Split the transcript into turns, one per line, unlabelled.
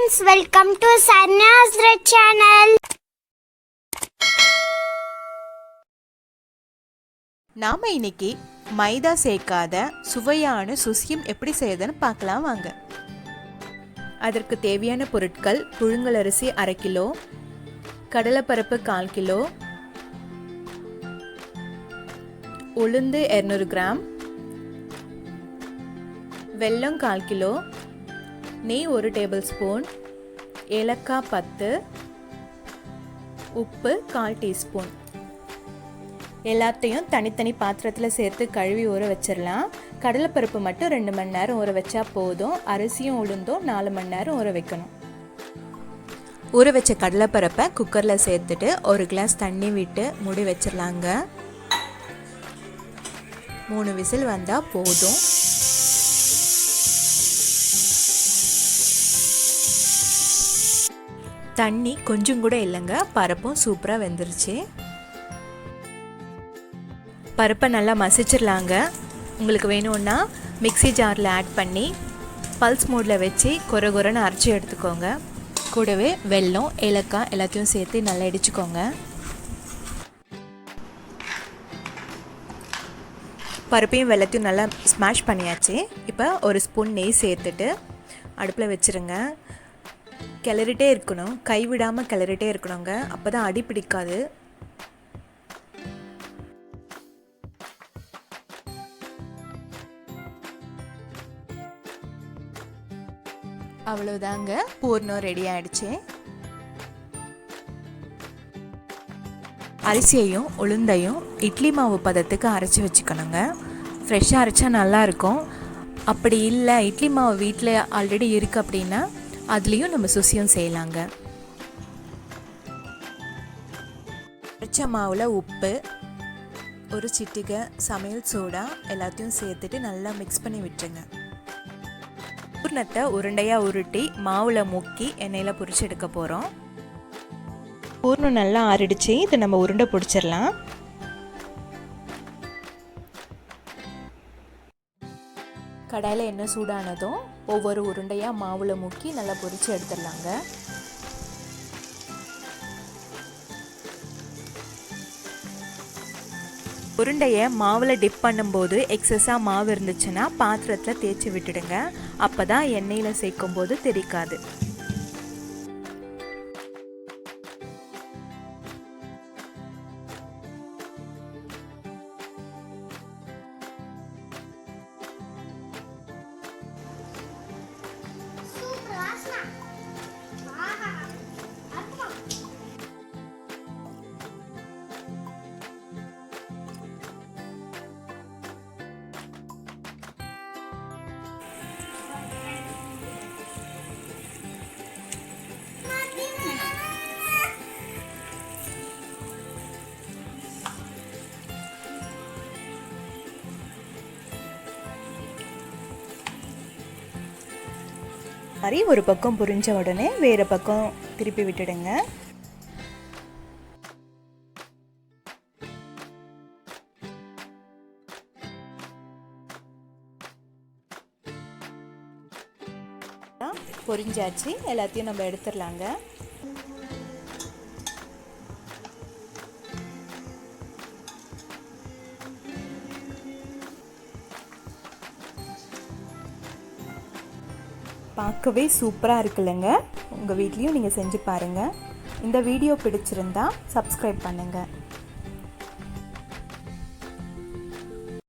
friends, welcome to Sarna's Red channel.
நாம இன்னைக்கு மைதா சேர்க்காத சுவையான சுசியம் எப்படி செய்யறதுன்னு பார்க்கலாம் வாங்க. அதற்கு தேவையான பொருட்கள்: புழுங்கலரிசி 1/2 கிலோ, கடலைப்பருப்பு 1/4 கிலோ, உளுந்து 200 கிராம், வெல்லம் 1/4 கிலோ, நெய் 1 டேபிள் ஸ்பூன், ஏலக்காய் 10, உப்பு 1/4 டீஸ்பூன். எல்லாத்தையும் தனித்தனி பாத்திரத்தில் சேர்த்து கழுவி ஊற வச்சிடலாம். கடலைப்பருப்பு மட்டும் 2 மணி நேரம் ஊற வச்சா போதும். அரிசியும் உளுந்தும் 4 மணி நேரம் ஊற வைக்கணும். ஊற வச்ச கடலைப்பருப்பை குக்கரில் சேர்த்துட்டு 1 கிளாஸ் தண்ணி விட்டு மூடி வச்சிடலாங்க. 3 விசில் வந்தால் போதும். தண்ணி கொஞ்சம் கூட இல்லைங்க, பருப்பும் சூப்பராக வெந்துருச்சு. பருப்பை நல்லா மசிச்சிடலாங்க. உங்களுக்கு வேணும்னா மிக்ஸி ஜாரில் ஆட் பண்ணி பல்ஸ் மோடில் வச்சு கொரன்னு அரைச்சி எடுத்துக்கோங்க. கூடவே வெல்லம், ஏலக்காய் எல்லாத்தையும் சேர்த்து நல்லா இடிச்சுக்கோங்க. பருப்பையும் வெல்லத்தையும் நல்லா ஸ்மாஷ் பண்ணியாச்சு. இப்போ 1 ஸ்பூன் நெய் சேர்த்துட்டு அடுப்பில் வச்சுருங்க. கிளறிட்டே இருக்கணும், கைவிடாமல் கிளறிட்டே இருக்கணுங்க, அப்போ தான் அடி பிடிக்காது. அவ்வளோதாங்க, பூர்ணம் ரெடி ஆயிடுச்சு. அரிசியையும் உளுந்தையும் இட்லி மாவு பதத்துக்கு அரைச்சி வச்சுக்கணுங்க. ஃப்ரெஷ்ஷாக அரைச்சா நல்லாயிருக்கும். அப்படி இல்லை, இட்லி மாவு வீட்டில் ஆல்ரெடி இருக்குது அப்படின்னா அதுலேயும் நம்ம சுசியம் செய்யலாங்க. அரைச்ச மாவில் உப்பு, 1 சிட்டிகை சமையல் சோடா எல்லாத்தையும் சேர்த்துட்டு நல்லா மிக்ஸ் பண்ணி விட்டுருங்க. பூர்ணத்தை உருண்டையாக உருட்டி மாவில் முக்கி எண்ணெயில் பொரிச்சு எடுக்க போகிறோம். பூர்ணம் நல்லா ஆறிடுச்சு. இதை நம்ம உருண்டை பிடிச்சிடலாம். கடாயில் எண்ணெய் சூடானதும் ஒவ்வொரு உருண்டையாக மாவில் முக்கி நல்லா பொரித்து எடுத்துடலாங்க. உருண்டையை மாவில் டிப் பண்ணும்போது எக்ஸஸாக மாவு இருந்துச்சுன்னா பாத்திரத்தில் தேய்ச்சி விட்டுடுங்க. அப்போ தான் எண்ணெயில் சேர்க்கும் போது தெரிக்காது. மாதிரி ஒரு பக்கம் புரிஞ்ச உடனே வேறு பக்கம் திருப்பி விட்டுடுங்க. பொரிஞ்சாச்சு, எல்லாத்தையும் நம்ம எடுத்துடலாங்க. பார்க்கவே சூப்பராக இருக்குல்லங்க. உங்கள் வீட்லேயும் நீங்கள் செஞ்சு பாருங்கள். இந்த வீடியோ பிடிச்சிருந்தா சப்ஸ்கிரைப் பண்ணுங்கள்.